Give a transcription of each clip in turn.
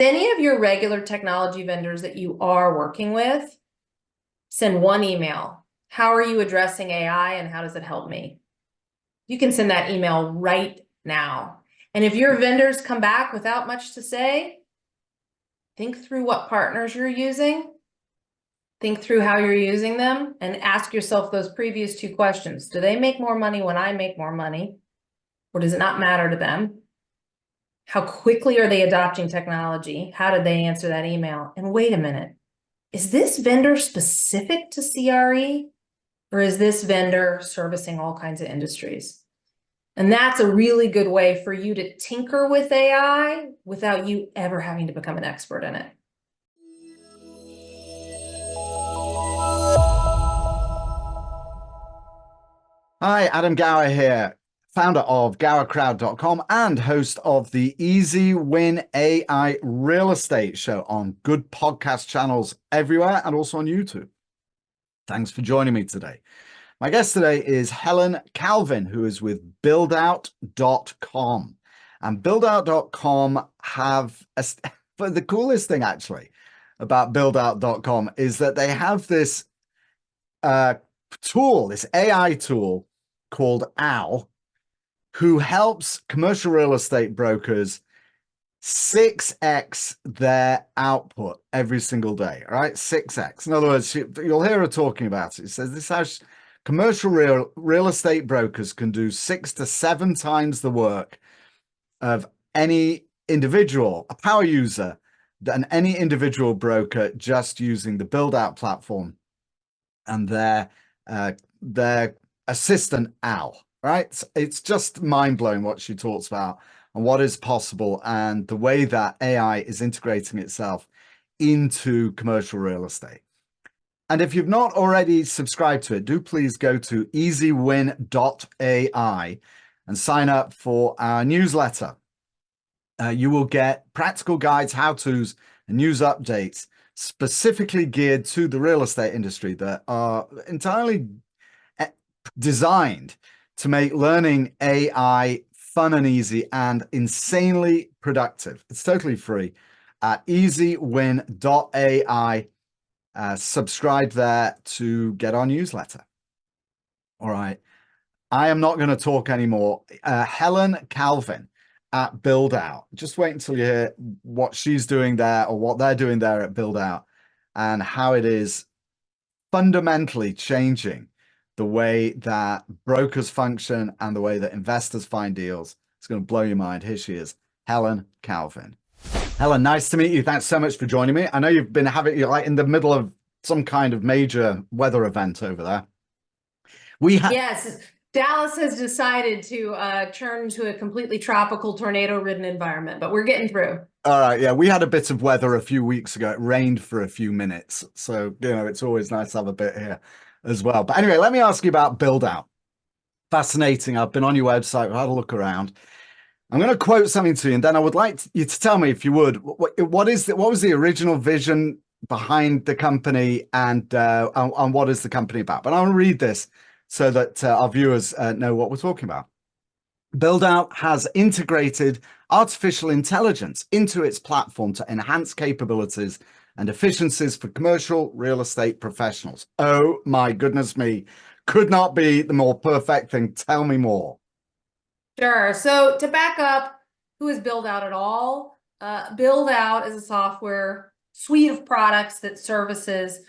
Any of your regular technology vendors that you are working with, send one email. How are you addressing AI and how does it help me? You can send that email right now. And if your vendors come back without much to say, think through what partners you're using, think through how you're using them, and ask yourself those previous two questions. Do they make more money when I make more money? Or does it not matter to them? How quickly are they adopting technology? How did they answer that email? And wait a minute, is this vendor specific to CRE? Or is this vendor servicing all kinds of industries? And that's a really good way for you to tinker with AI without you ever having to become an expert in it. Hi, Adam Gower here, founder of gowercrowd.com and host of the Easy Win AI Real Estate Show on good podcast channels everywhere and also on YouTube. Thanks for joining me today. My guest today is Helen Calvin, who is with Buildout.com. And Buildout.com have but the coolest thing actually about Buildout.com is that they have this tool, this AI tool called OWL, who helps commercial real estate brokers 6x their output every single day. All right, 6x. In other words, you'll hear her talking about it. It says this has commercial real estate brokers can do 6 to 7 times the work of any individual, a power user, than any individual broker just using the Buildout platform and their assistant OWL. Right? It's just mind-blowing what she talks about and what is possible and the way that AI is integrating itself into commercial real estate. And if you've not already subscribed to it, do please go to easywin.ai and sign up for our newsletter. You will get practical guides, how-tos, and news updates specifically geared to the real estate industry that are entirely designed to make learning AI fun and easy and insanely productive. It's totally free at easywin.ai. Subscribe there to get our newsletter. All right. I am not going to talk anymore. Helen Calvin at Buildout. Just wait until you hear what she's doing there or what they're doing there at Buildout and how it is fundamentally changing the way that brokers function and the way that investors find deals. It's going to blow your mind. Here she is, Helen Calvin. Helen, nice to meet you. Thanks so much for joining me. I know you're like in the middle of some kind of major weather event over there. Yes, Dallas has decided to turn to a completely tropical tornado-ridden environment, but we're getting through. All right, yeah, we had a bit of weather a few weeks ago. It rained for a few minutes. So, it's always nice to have a bit here as well. But anyway, let me ask you about Buildout. Fascinating. I've been on your website, I've had a look around. I'm going to quote something to you, and then I would like you to tell me, if you would, what was the original vision behind the company and what is the company about? But I'll read this so that our viewers know what we're talking about. Buildout has integrated artificial intelligence into its platform to enhance capabilities and efficiencies for commercial real estate professionals. Oh my goodness me. Could not be the more perfect thing. Tell me more. Sure. So to back up, who is Buildout at all? Buildout is a software suite of products that services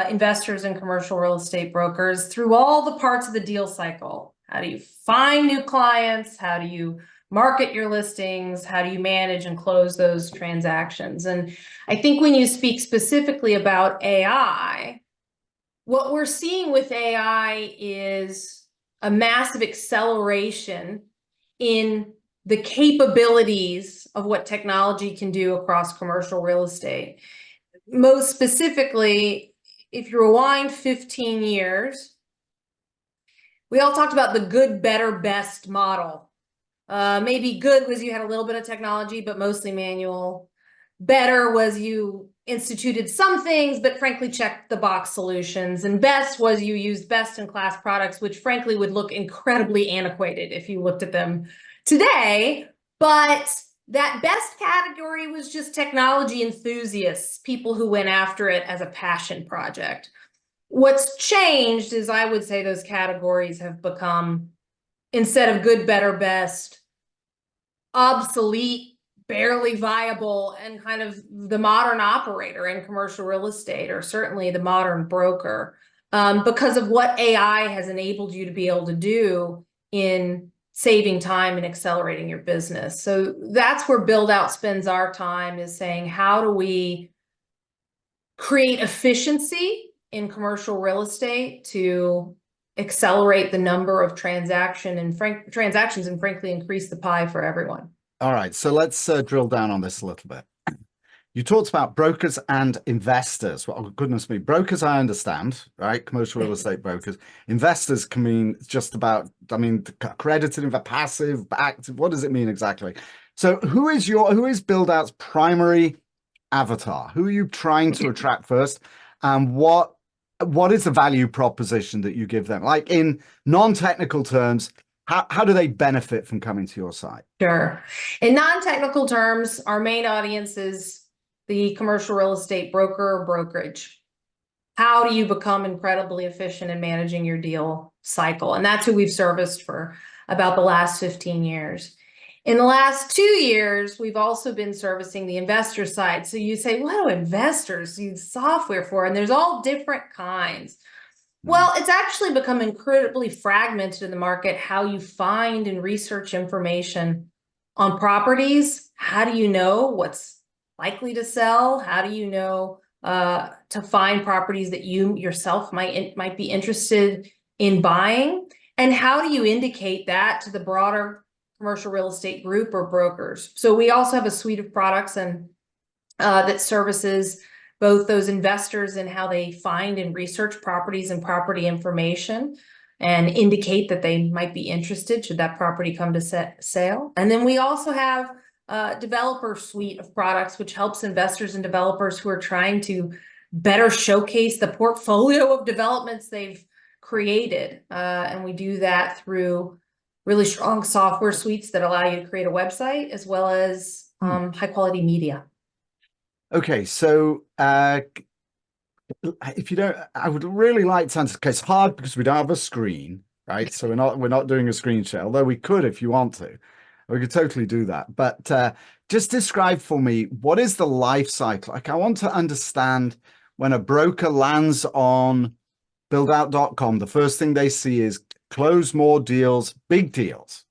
investors and commercial real estate brokers through all the parts of the deal cycle. How do you find new clients? How do you market your listings? How do you manage and close those transactions? And I think when you speak specifically about AI, what we're seeing with AI is a massive acceleration in the capabilities of what technology can do across commercial real estate. Most specifically, if you rewind 15 years, we all talked about the good, better, best model. Maybe good was you had a little bit of technology, but mostly manual. Better was you instituted some things, but frankly checked the box solutions. And best was you used best in class products, which frankly would look incredibly antiquated if you looked at them today. But that best category was just technology enthusiasts, people who went after it as a passion project. What's changed is, I would say, those categories have become, instead of good, better, best, obsolete, barely viable, and kind of the modern operator in commercial real estate, or certainly the modern broker, because of what AI has enabled you to be able to do in saving time and accelerating your business. So that's where Buildout spends our time, is saying, how do we create efficiency in commercial real estate to accelerate the number of transactions and frankly increase the pie for everyone. All right, so let's drill down on this a little bit. You talked about brokers and investors. Well, goodness me, brokers I understand, right? Commercial real estate brokers. Investors can mean just about, I mean, accredited, passive, active. What does it mean exactly? So who is Buildout's primary avatar? Who are you trying to attract first? And what is the value proposition that you give them? Like, in non-technical terms, how do they benefit from coming to your site? Sure. In non-technical terms, our main audience is the commercial real estate broker or brokerage. How do you become incredibly efficient in managing your deal cycle? And that's who we've serviced for about the last 15 years. In the last 2 years, we've also been servicing the investor side. So you say, what do investors use software for? And there's all different kinds. Well, it's actually become incredibly fragmented in the market, how you find and research information on properties. How do you know what's likely to sell? How do you know to find properties that you yourself might be interested in buying? And how do you indicate that to the broader commercial real estate group or brokers? So we also have a suite of products and that services both those investors and how they find and research properties and property information and indicate that they might be interested should that property come to sale. And then we also have a developer suite of products, which helps investors and developers who are trying to better showcase the portfolio of developments they've created. And we do that through really strong software suites that allow you to create a website, as well as high quality media. Okay, so if you don't, I would really like to answer. It's hard because we don't have a screen, right? So we're not doing a screen share, although we could if you want to. We could totally do that. But just describe for me, what is the life cycle? Like, I want to understand, when a broker lands on buildout.com, the first thing they see is close more deals, big deals,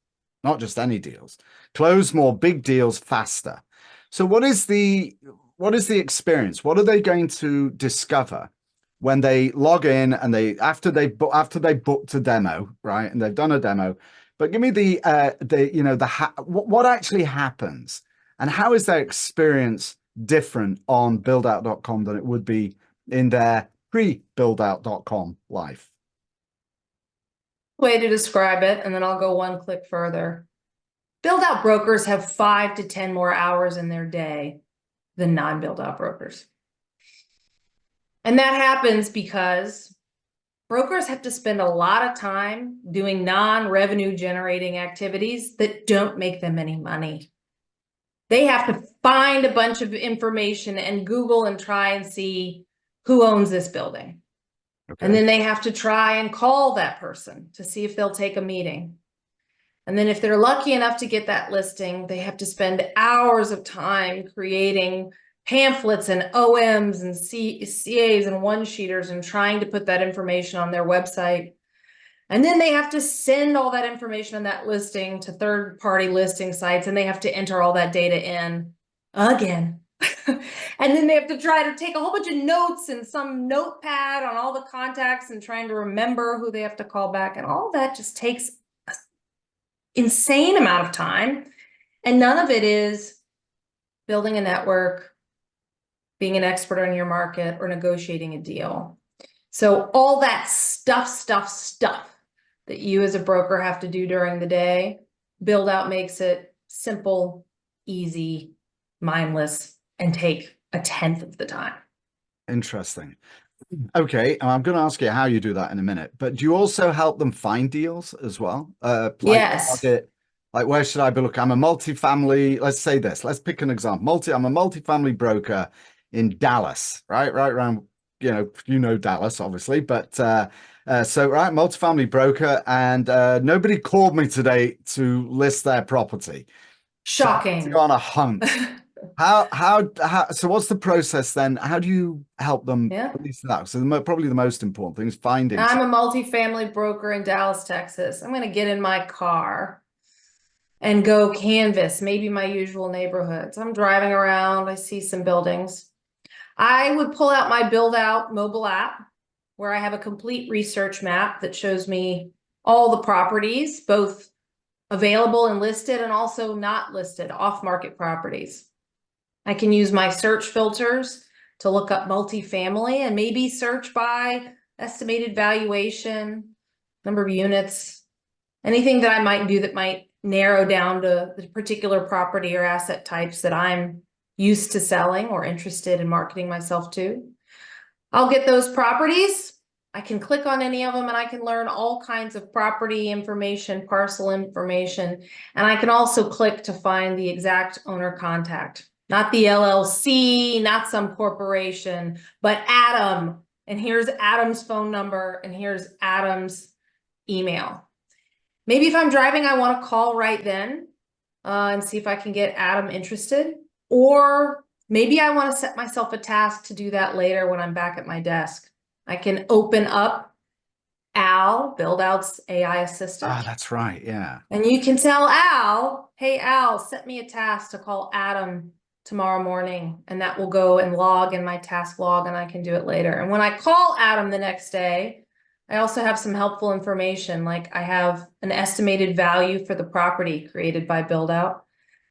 not just any deals. Close more big deals faster. So what is the experience? What are they going to discover when they log in and after they booked a demo, right? And they've done a demo, but give me what actually happens, and how is their experience different on buildout.com than it would be in their pre-buildout.com life? Way to describe it, and then I'll go one click further. Buildout brokers have 5 to 10 more hours in their day than non-Buildout brokers. And that happens because brokers have to spend a lot of time doing non-revenue generating activities that don't make them any money. They have to find a bunch of information and Google and try and see who owns this building. Okay. And then they have to try and call that person to see if they'll take a meeting. And then if they're lucky enough to get that listing, they have to spend hours of time creating pamphlets and OMs and CAs and one-sheeters and trying to put that information on their website. And then they have to send all that information on that listing to third-party listing sites, and they have to enter all that data in again. And then they have to try to take a whole bunch of notes in some notepad on all the contacts and trying to remember who they have to call back. And all of that just takes an insane amount of time. And none of it is building a network, being an expert on your market, or negotiating a deal. So all that stuff that you as a broker have to do during the day, Buildout makes it simple, easy, mindless, and take 1/10 of the time. Interesting. Okay, I'm going to ask you how you do that in a minute, but do you also help them find deals as well? Yes. Like, where should I be looking? I'm a multifamily, let's say this, let's pick an example. I'm a multifamily broker in Dallas, right around, you know Dallas, obviously, but so right, multifamily broker, and nobody called me today to list their property. So I need to go Shocking. on a hunt. So what's the process then? How do you help them Yeah. release that? So probably the most important thing is finding I'm some. a multifamily broker in Dallas, Texas. I'm going to get in my car and go canvas maybe my usual neighborhoods. I'm driving around, I see some buildings. I would pull out my Buildout mobile app where I have a complete research map that shows me all the properties, both available and listed and also not listed, off-market properties. I can use my search filters to look up multifamily and maybe search by estimated valuation, number of units, anything that I might do that might narrow down to the particular property or asset types that I'm used to selling or interested in marketing myself to. I'll get those properties. I can click on any of them and I can learn all kinds of property information, parcel information, and I can also click to find the exact owner contact. Not the LLC, not some corporation, but Adam. And here's Adam's phone number and here's Adam's email. Maybe if I'm driving, I want to call right then and see if I can get Adam interested. Or maybe I want to set myself a task to do that later when I'm back at my desk. I can open up Al, Buildout's AI assistant. Ah, that's right. Yeah. And you can tell Al, hey, Al, set me a task to call Adam tomorrow morning. And that will go and log in my task log and I can do it later. And when I call Adam the next day, I also have some helpful information. Like I have an estimated value for the property created by Buildout.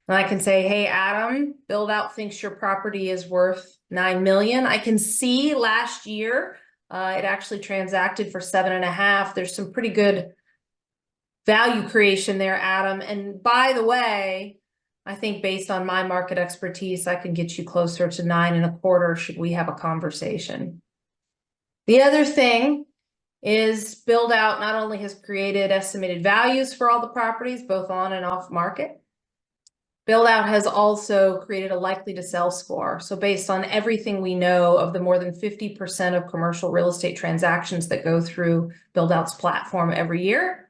And I can say, hey, Adam, Buildout thinks your property is worth 9 million. I can see last year, it actually transacted for 7.5. There's some pretty good value creation there, Adam. And by the way, I think based on my market expertise, I can get you closer to 9.25 should we have a conversation. The other thing is Buildout not only has created estimated values for all the properties, both on and off market. Buildout has also created a likely to sell score. So based on everything we know of the more than 50% of commercial real estate transactions that go through Buildout's platform every year,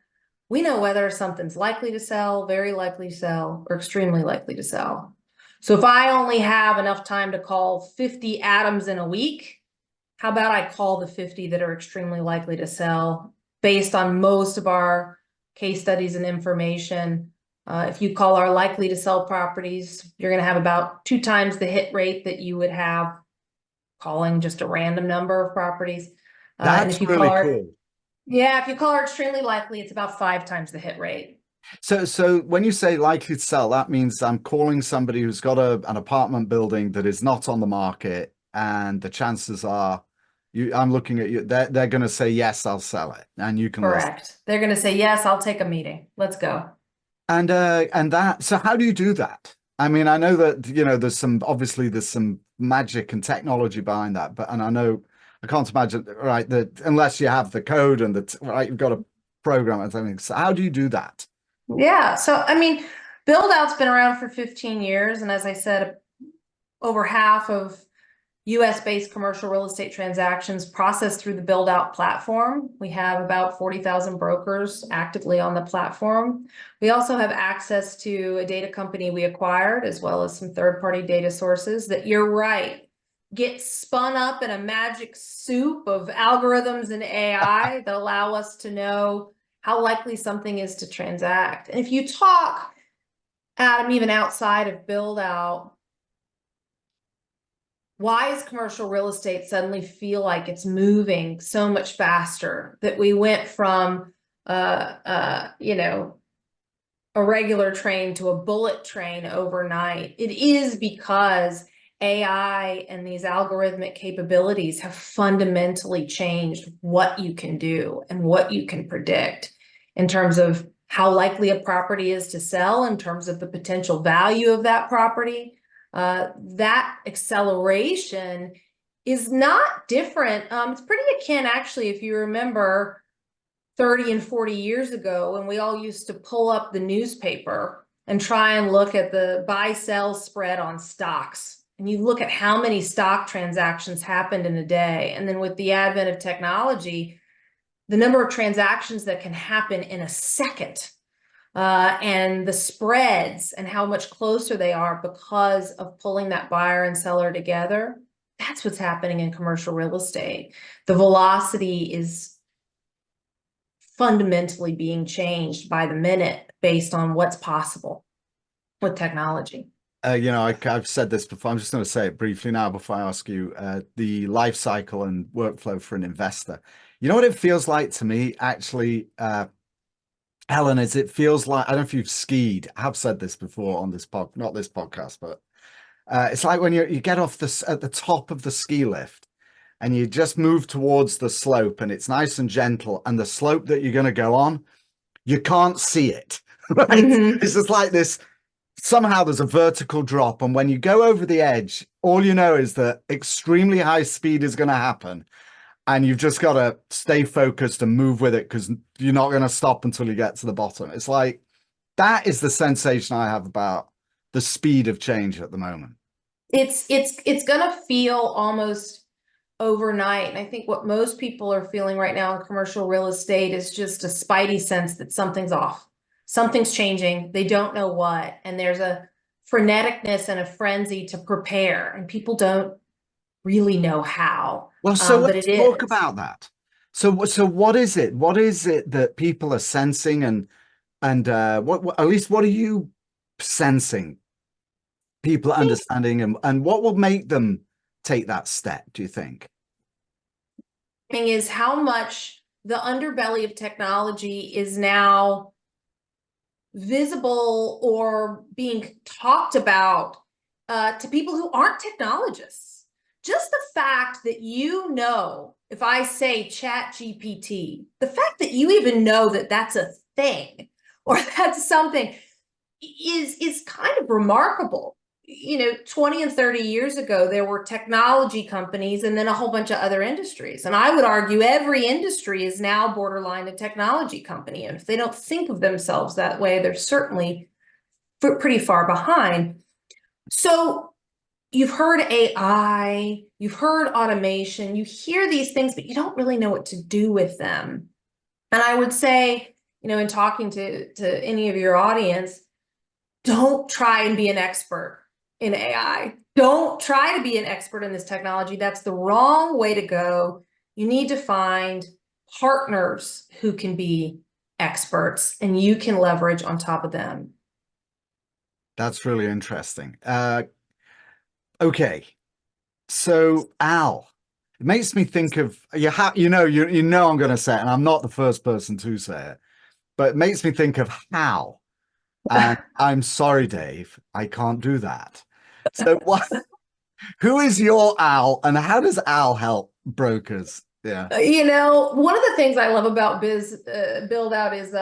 we know whether something's likely to sell, very likely to sell, or extremely likely to sell. So if I only have enough time to call 50 Adams in a week, how about I call the 50 that are extremely likely to sell based on most of our case studies and information? If you call our likely to sell properties, you're going to have about 2 times the hit rate that you would have calling just a random number of properties. And if you really call our, cool. yeah, if you call our extremely likely, it's about 5 times the hit rate. So when you say likely to sell, that means I'm calling somebody who's got an apartment building that is not on the market, and the chances are, I'm looking at you. They're going to say yes, I'll sell it, and you can list. Correct. They're going to say yes, I'll take a meeting. Let's go. And that. So how do you do that? I mean, I know that there's some magic and technology behind that, but I know I can't imagine right that unless you have the code and right, you've got a program and something. So how do you do that? Yeah. So, I mean, Buildout's been around for 15 years. And as I said, over half of US-based commercial real estate transactions processed through the Buildout platform. We have about 40,000 brokers actively on the platform. We also have access to a data company we acquired, as well as some third-party data sources that, you're right, get spun up in a magic soup of algorithms and AI that allow us to know how likely something is to transact. And if you talk, Adam, even outside of Buildout, why does commercial real estate suddenly feel like it's moving so much faster? That we went from, a regular train to a bullet train overnight. It is because AI and these algorithmic capabilities have fundamentally changed what you can do and what you can predict in terms of how likely a property is to sell, in terms of the potential value of that property. That acceleration is not different. It's pretty akin, actually, if you remember 30 and 40 years ago when we all used to pull up the newspaper and try and look at the buy-sell spread on stocks. And you look at how many stock transactions happened in a day. And then with the advent of technology, the number of transactions that can happen in a second, and the spreads and how much closer they are because of pulling that buyer and seller together. That's what's happening in commercial real estate. The velocity is fundamentally being changed by the minute based on what's possible with technology. I've said this before. I'm just going to say it briefly now before I ask you the life cycle and workflow for an investor. You know what it feels like to me, actually, Helen, is it feels like, I don't know if you've skied. I have said this before on this not this podcast, but it's like when you get off at the top of the ski lift and you just move towards the slope and it's nice and gentle, and the slope that you're going to go on, you can't see it, right? It's just like this. Somehow there's a vertical drop, and when you go over the edge, all you know is that extremely high speed is going to happen, and you've just got to stay focused and move with it because you're not going to stop until you get to the bottom. It's like, that is the sensation I have about the speed of change at the moment. It's going to feel almost overnight. And I think what most people are feeling right now in commercial real estate is just a spidey sense that something's off. Something's changing. They don't know what. And there's a freneticness and a frenzy to prepare. And people don't really know how. Well, so but let's it talk is. about that. So what is it? What is it that people are sensing, and what at least what are you sensing? People understanding, and what will make them take that step, do you think? Thing is how much the underbelly of technology is now visible or being talked about to people who aren't technologists. Just the fact that if I say Chat GPT, the fact that you even know that that's a thing or that's something is kind of remarkable. 20 and 30 years ago, there were technology companies and then a whole bunch of other industries. And I would argue every industry is now borderline a technology company. And if they don't think of themselves that way, they're certainly pretty far behind. So you've heard AI, you've heard automation, you hear these things, but you don't really know what to do with them. And I would say, in talking to any of your audience, don't try and be an expert in AI. Don't try to be an expert in this technology. That's the wrong way to go. You need to find partners who can be experts and you can leverage on top of them. That's really interesting. Okay. So Al, it makes me think of I'm going to say it, and I'm not the first person to say it, but it makes me think of Hal. And I'm sorry, Dave, I can't do that. So who is your Al, and how does Al help brokers? Yeah. One of the things I love about Buildout is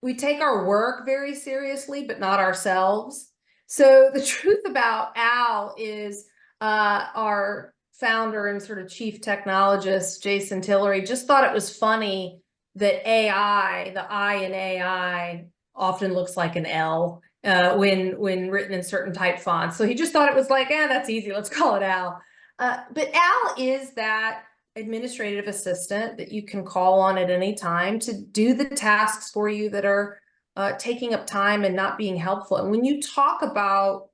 we take our work very seriously, but not ourselves. So the truth about Al is our founder and sort of chief technologist, Jason Tillery, just thought it was funny that AI, the I in AI, often looks like an L when written in certain type fonts. So he just thought it was like, that's easy. Let's call it Al. But Al is that administrative assistant that you can call on at any time to do the tasks for you that are taking up time and not being helpful. And when you talk about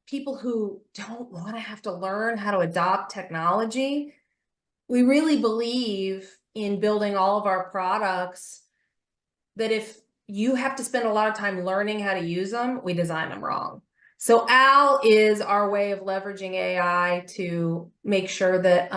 people who don't want to have to learn how to adopt technology, we really believe in building all of our products that if you have to spend a lot of time learning how to use them, we design them wrong. So Al is our way of leveraging AI to make sure that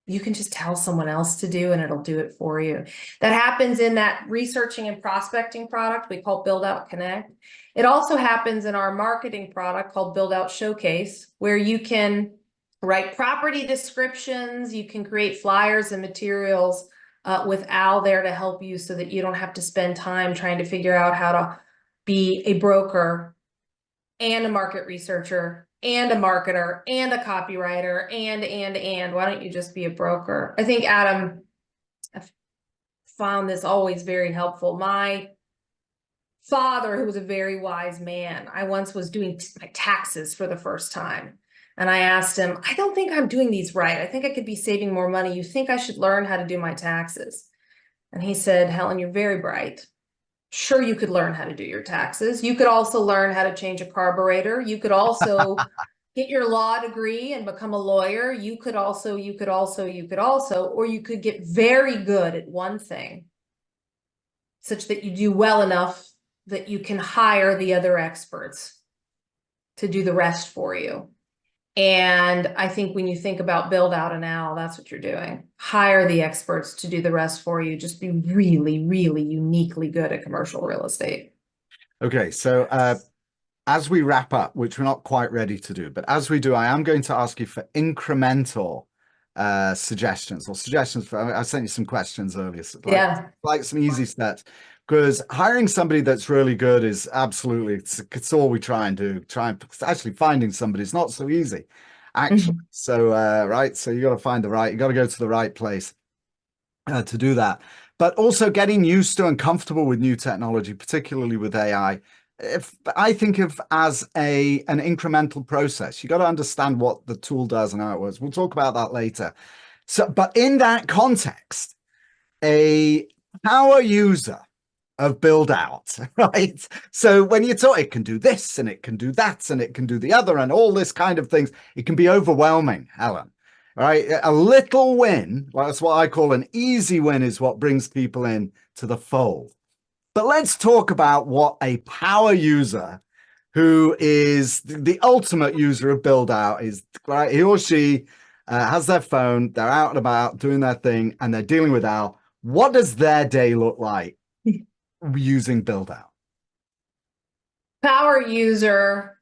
you can just tell someone else to do and it'll do it for you. That happens in that researching and prospecting product we call Buildout Connect. It also happens in our marketing product called Buildout Showcase, where you can write property descriptions, you can create flyers and materials with Al there to help you so that you don't have to spend time trying to figure out how to be a broker and a market researcher and a marketer and a copywriter and why don't you just be a broker? I think, Adam, found this always very helpful. My father, who was a very wise man, I once was doing my taxes for the first time. And I asked him, I don't think I'm doing these right. I think I could be saving more money. You think I should learn how to do my taxes? And he said, Helen, you're very bright. Sure, you could learn how to do your taxes. You could also learn how to change a carburetor. You could also get your law degree and become a lawyer. You could also, or you could get very good at one thing, such that you do well enough that you can hire the other experts to do the rest for you. And I think when you think about Buildout and Al, that's what you're doing. Hire the experts to do the rest for you. Just be really, really uniquely good at commercial real estate. Okay, so as we wrap up, which we're not quite ready to do, but as we do, I am going to ask you for incremental suggestions for, I sent you some questions earlier, so like some easy steps, because hiring somebody that's really good is absolutely, it's all we try and do. Actually finding somebody is not so easy, actually. So, right, so you got to go to the right place to do that. But also getting used to and comfortable with new technology, particularly with AI. I think of as an incremental process. You got to understand what the tool does and how it works. We'll talk about that later. So, but in that context, a power user of Buildout, right? So when you talk, it can do this and it can do that and it can do the other and all this kind of things. It can be overwhelming, Helen. All right, a little win, well, that's what I call an easy win, is what brings people in to the fold. But let's talk about what a power user who is the ultimate user of Buildout is, right? He or she has their phone, they're out and about doing their thing, and they're dealing with Al. What does their day look like using Buildout? Power user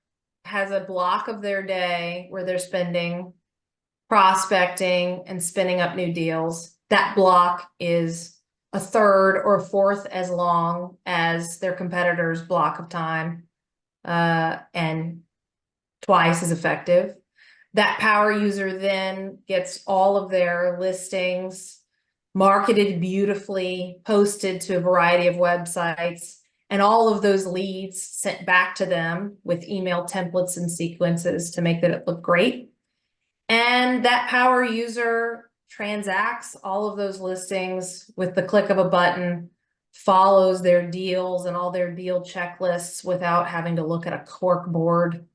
has a block of their day where they're spending prospecting and spinning up new deals. That block is a third or a fourth as long as their competitor's block of time, and twice as effective. That power user then gets all of their listings marketed beautifully, posted to a variety of websites, and all of those leads sent back to them with email templates and sequences to make it look great. And that power user transacts all of those listings with the click of a button, follows their deals and all their deal checklists without having to look at a cork board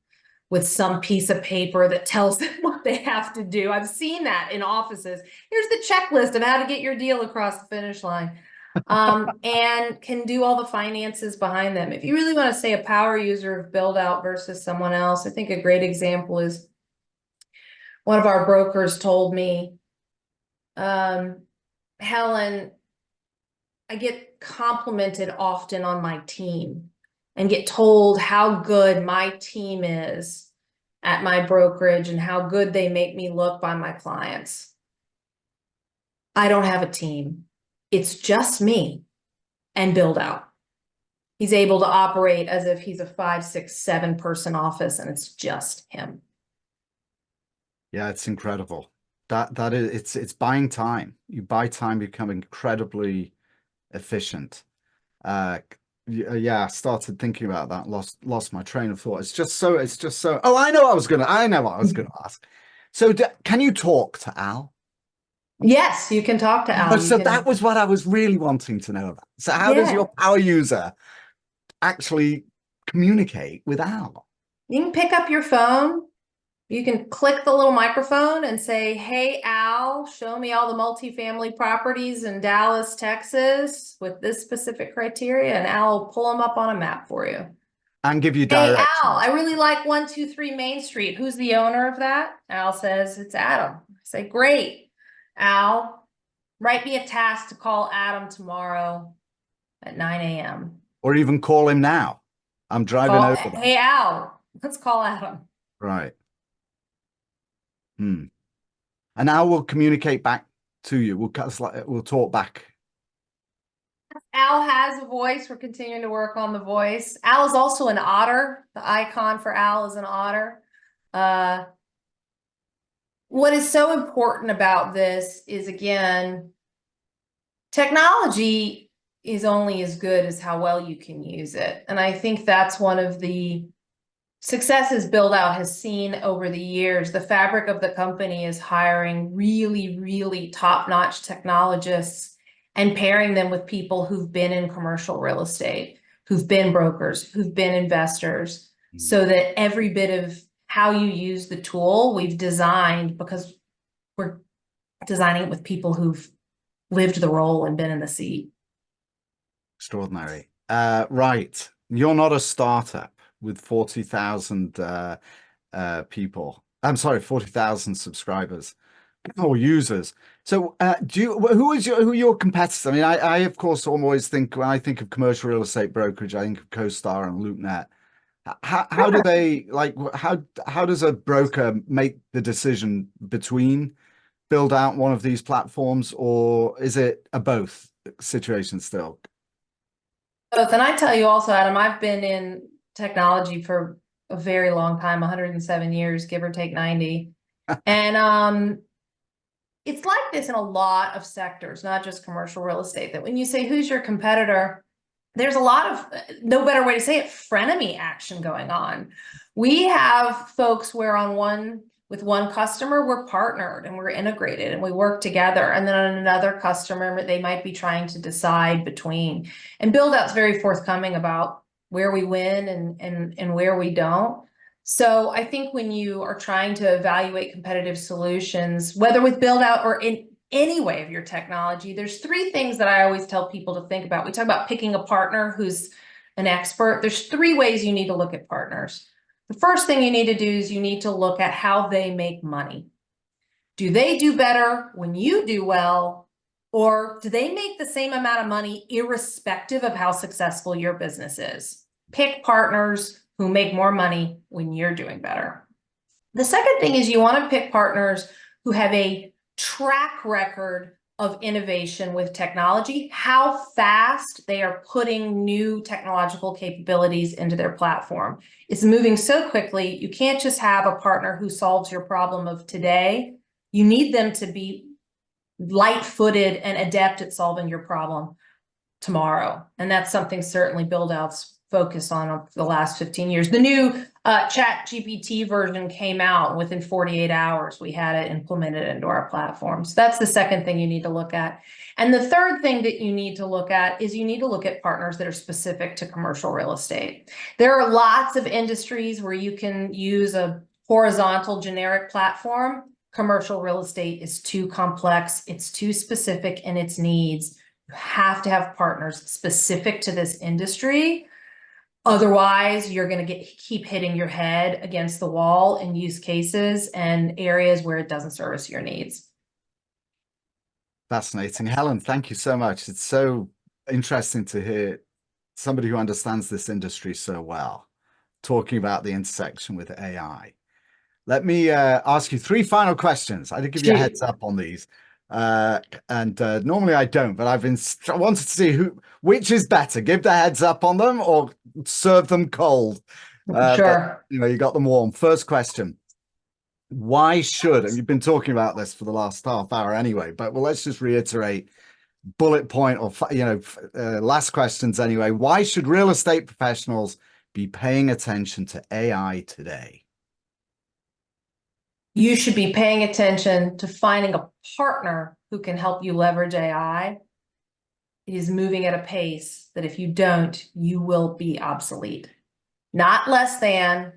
with some piece of paper that tells them what they have to do. I've seen that in offices. Here's the checklist of how to get your deal across the finish line. And can do all the finances behind them. If you really want to say a power user of Buildout versus someone else, I think a great example is one of our brokers told me, Helen, I get complimented often on my team and get told how good my team is at my brokerage and how good they make me look by my clients. I don't have a team. It's just me and Buildout. He's able to operate as if he's a 5, 6, 7 person office and it's just him. Yeah, it's incredible. That is, it's buying time. You buy time, become incredibly efficient. Yeah, I started thinking about that, lost my train of thought. It's just so oh, I know what I was gonna ask. So can you talk to Al? Yes, you can talk to Al. So that was what I was really wanting to know about. So how does your power user actually communicate with Al? You can pick up your phone. You can click the little microphone and say, hey, Al, show me all the multifamily properties in Dallas, Texas with this specific criteria, and Al will pull them up on a map for you. And give you directions. Hey, Al, I really like 123 Main Street. Who's the owner of that? Al says, it's Adam. I say, great. Al, write me a task to call Adam tomorrow at 9 a.m. Or even call him now. I'm driving over there. Hey, Al, let's call Adam. Right. And Al will communicate back to you. We'll talk back. Al has a voice. We're continuing to work on the voice. Al is also an otter. The icon for Al is an otter. What is so important about this is, again, Technology is only as good as how well you can use it. And I think that's one of the successes Buildout has seen over the years. The fabric of the company is hiring really, really top-notch technologists and pairing them with people who've been in commercial real estate, who've been brokers, who've been investors, so that every bit of how you use the tool we've designed, because we're designing it with people who've lived the role and been in the seat. Extraordinary. Right. You're not a startup with 40,000 people. I'm sorry, 40,000 subscribers or users. So who are your competitors? I mean, I of course always think, when I think of commercial real estate brokerage, I think of CoStar and LoopNet. How do they, like, how does a broker make the decision between build out one of these platforms, or is it a both situation still? Both. And I tell you also, Adam, I've been in technology for a very long time, 107 years, give or take 90. And it's like this in a lot of sectors, not just commercial real estate, that when you say, who's your competitor, there's a lot of, no better way to say it, frenemy action going on. We have folks where with one customer, we're partnered and we're integrated and we work together. And then on another customer, they might be trying to decide between. And Buildout's very forthcoming about where we win and where we don't. So I think when you are trying to evaluate competitive solutions, whether with Buildout or in any way of your technology, there's three things that I always tell people to think about. We talk about picking a partner who's an expert. There's three ways you need to look at partners. The first thing you need to do is you need to look at how they make money. Do they do better when you do well, or do they make the same amount of money irrespective of how successful your business is? Pick partners who make more money when you're doing better. The second thing is you want to pick partners who have a track record of innovation with technology, how fast they are putting new technological capabilities into their platform. It's moving so quickly, you can't just have a partner who solves your problem of today. You need them to be light-footed and adept at solving your problem tomorrow. And that's something certainly Buildout's focused on for the last 15 years. The new ChatGPT version came out within 48 hours. We had it implemented into our platform. So that's the second thing you need to look at. And the third thing that you need to look at is you need to look at partners that are specific to commercial real estate. There are lots of industries where you can use a horizontal generic platform. Commercial real estate is too complex. It's too specific in its needs. You have to have partners specific to this industry. Otherwise, you're going to keep hitting your head against the wall in use cases and areas where it doesn't service your needs. Fascinating. Helen, thank you so much. It's so interesting to hear somebody who understands this industry so well talking about the intersection with AI. Let me ask you three final questions. I did give you a heads up on these. Normally I don't, but I wanted to see which is better, give the heads up on them or serve them cold. Sure. But, you got them warm. First question. Why should, and you've been talking about this for the last half hour anyway, but let's just reiterate bullet point or, last questions anyway. Why should real estate professionals be paying attention to AI today? You should be paying attention to finding a partner who can help you leverage AI. It is moving at a pace that if you don't, you will be obsolete. Not less than,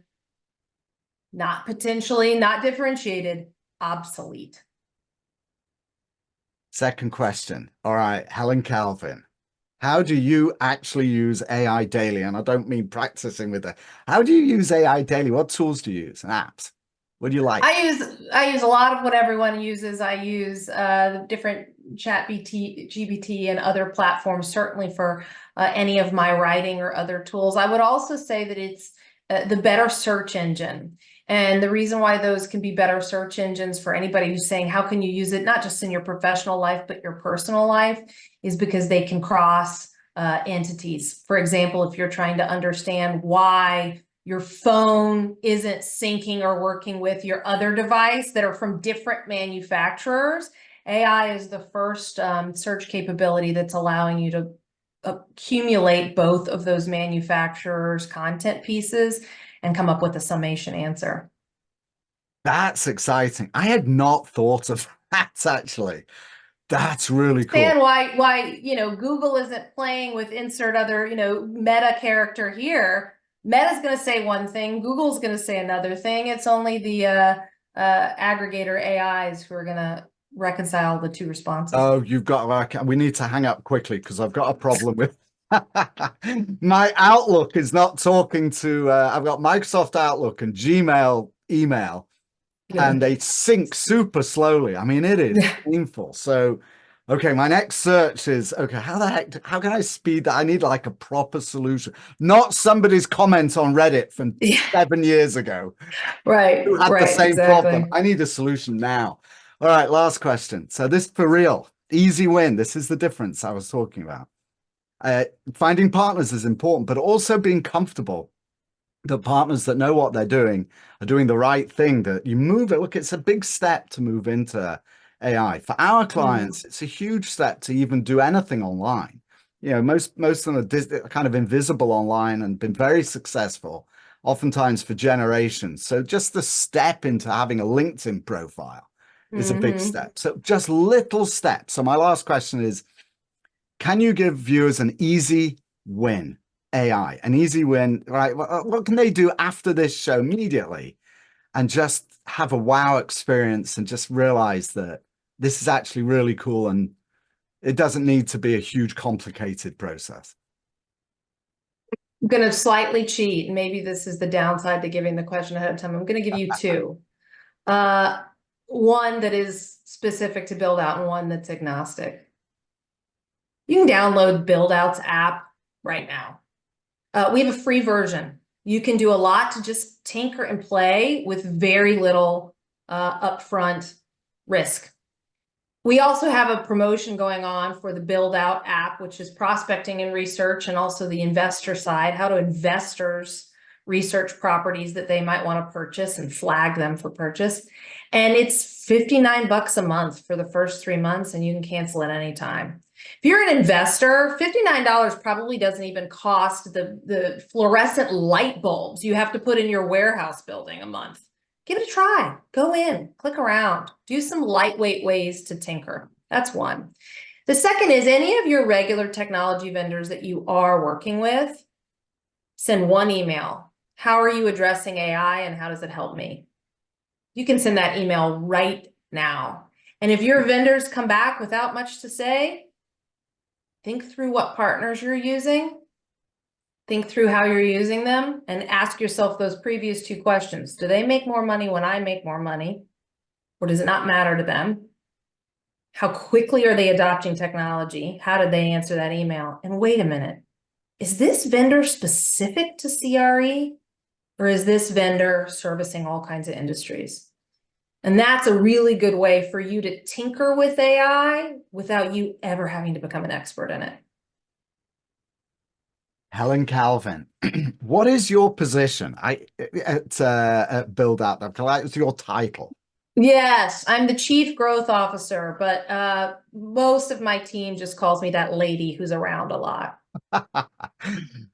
not potentially, not differentiated, obsolete. Second question. All right, Helen Calvin. How do you actually use AI daily? And I don't mean practicing with it. How do you use AI daily? What tools do you use and apps? What do you like? I use a lot of what everyone uses. I use different GPT and other platforms, certainly for any of my writing or other tools. I would also say that it's the better search engine. And the reason why those can be better search engines for anybody who's saying, how can you use it, not just in your professional life, but your personal life, is because they can cross entities. For example, if you're trying to understand why your phone isn't syncing or working with your other device that are from different manufacturers, AI is the first search capability that's allowing you to accumulate both of those manufacturers' content pieces and come up with a summation answer. That's exciting. I had not thought of that actually. That's really cool. And why Google isn't playing with insert other meta character here. Meta's going to say one thing, Google's going to say another thing. It's only the aggregator AIs who are going to reconcile the two responses. Oh, you've got we need to hang up quickly because I've got a problem with my Outlook is not talking to I've got Microsoft Outlook and Gmail email, and they sync super slowly. I mean, it is painful. So okay, my next search is okay, how can I speed that? I need like a proper solution, not somebody's comment on Reddit from 7 years ago. Right. Who had the same problem. I need a solution now. All right, last question. So this for real, easy win. This is the difference I was talking about. Finding partners is important, but also being comfortable that partners that know what they're doing are doing the right thing, that you move it. Look, it's a big step to move into AI. For our clients, it's a huge step to even do anything online. Most of them are kind of invisible online and been very successful, oftentimes for generations. So just the step into having a LinkedIn profile is a big step. So just little steps. So my last question is, can you give viewers an easy win AI, an easy win, right? What can they do after this show immediately and just have a wow experience and just realize that this is actually really cool and it doesn't need to be a huge complicated process? I'm going to slightly cheat. Maybe this is the downside to giving the question ahead of time. I'm going to give you two. One that is specific to Buildout and one that's agnostic. You can download Buildout's app right now. We have a free version. You can do a lot to just tinker and play with very little upfront risk. We also have a promotion going on for the Buildout app, which is prospecting and research, and also the investor side, how do investors research properties that they might want to purchase and flag them for purchase. And it's $59 a month for the first 3 months, and you can cancel at any time. If you're an investor, $59 probably doesn't even cost the fluorescent light bulbs you have to put in your warehouse building a month. Give it a try. Go in, click around, do some lightweight ways to tinker. That's one. The second is any of your regular technology vendors that you are working with, send one email. How are you addressing AI and how does it help me? You can send that email right now. And if your vendors come back without much to say, think through what partners you're using, think through how you're using them, and ask yourself those previous two questions. Do they make more money when I make more money? Or does it not matter to them? How quickly are they adopting technology? How did they answer that email? And wait a minute, is this vendor specific to CRE? Or is this vendor servicing all kinds of industries? And that's a really good way for you to tinker with AI without you ever having to become an expert in it. Helen Calvin, what is your position at Buildout? What's your title? Yes, I'm the Chief Growth Officer, but most of my team just calls me that lady who's around a lot.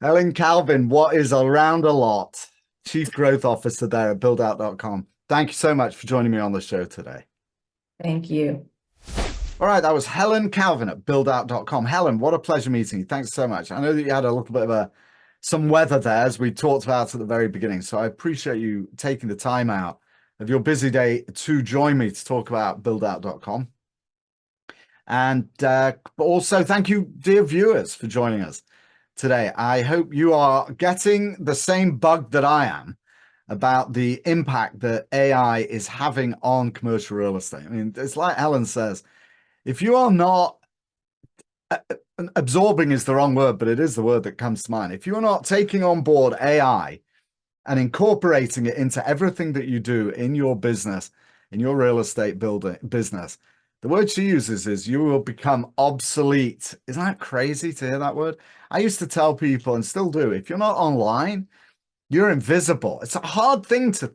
Helen Calvin, what is around a lot? Chief Growth Officer there at Buildout.com. Thank you so much for joining me on the show today. Thank you. All right, that was Helen Calvin at Buildout.com. Helen, what a pleasure meeting you. Thanks so much. I know that you had a little bit of some weather there, as we talked about at the very beginning. So I appreciate you taking the time out of your busy day to join me to talk about Buildout.com. And also thank you, dear viewers, for joining us today. I hope you are getting the same bug that I am about the impact that AI is having on commercial real estate. I mean, it's like Helen says, if you are not absorbing is the wrong word, but it is the word that comes to mind. If you're not taking on board AI and incorporating it into everything that you do in your business, in your real estate business, the word she uses is you will become obsolete. Isn't that crazy to hear that word? I used to tell people, and still do, if you're not online, you're invisible. It's a hard thing to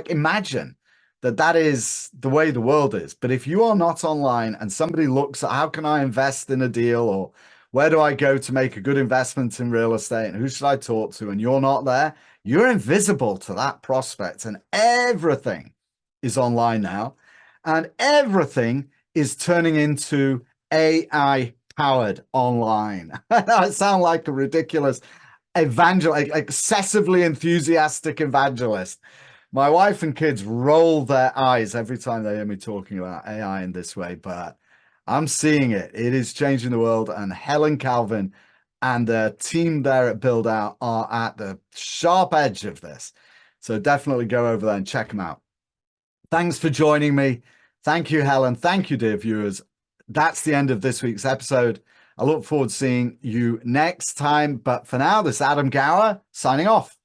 imagine that is the way the world is. But if you are not online and somebody looks at how can I invest in a deal, or where do I go to make a good investment in real estate, and who should I talk to, and you're not there, you're invisible to that prospect. And everything is online now, and everything is turning into AI powered online. I sound like a ridiculous excessively enthusiastic evangelist. My wife and kids roll their eyes every time they hear me talking about AI in this way, but I'm seeing it. It is changing the world, and Helen Calvin and the team there at Buildout are at the sharp edge of this. So definitely go over there and check them out. Thanks for joining me. Thank you, Helen. Thank you, dear viewers. That's the end of this week's episode. I look forward to seeing you next time. But for now, this is Adam Gower signing off.